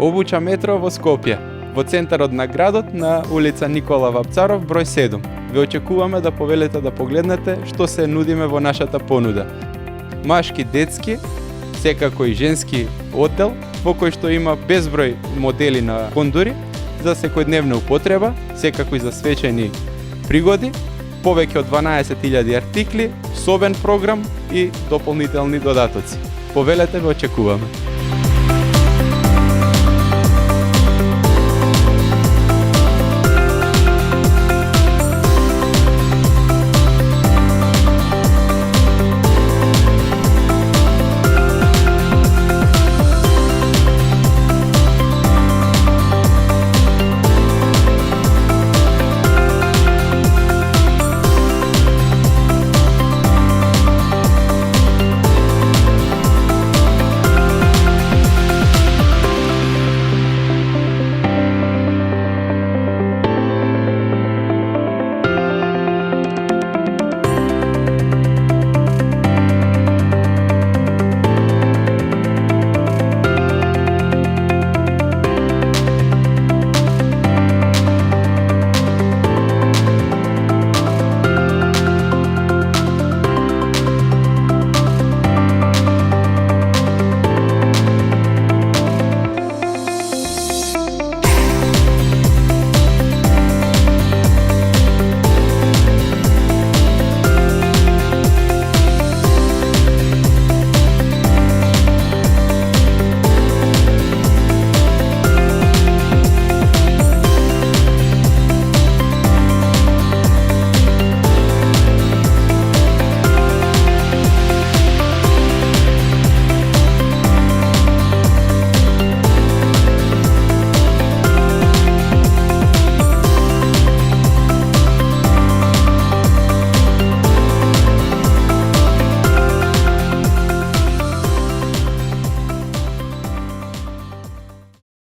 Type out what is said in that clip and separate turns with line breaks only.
Обуча метро во Скопје, во центарот на градот на улица Никола Вапцаров, број 7. Ве очекуваме да повелите да погледнете што се нудиме во нашата понуда. Машки, детски, секако и женски оддел, во кој што има безброј модели на кондури за секојдневна употреба, секако и за свечени пригоди, повеќе од 12.000 артикли, собен програм и дополнителни додатоци. Повелете, ве очекуваме.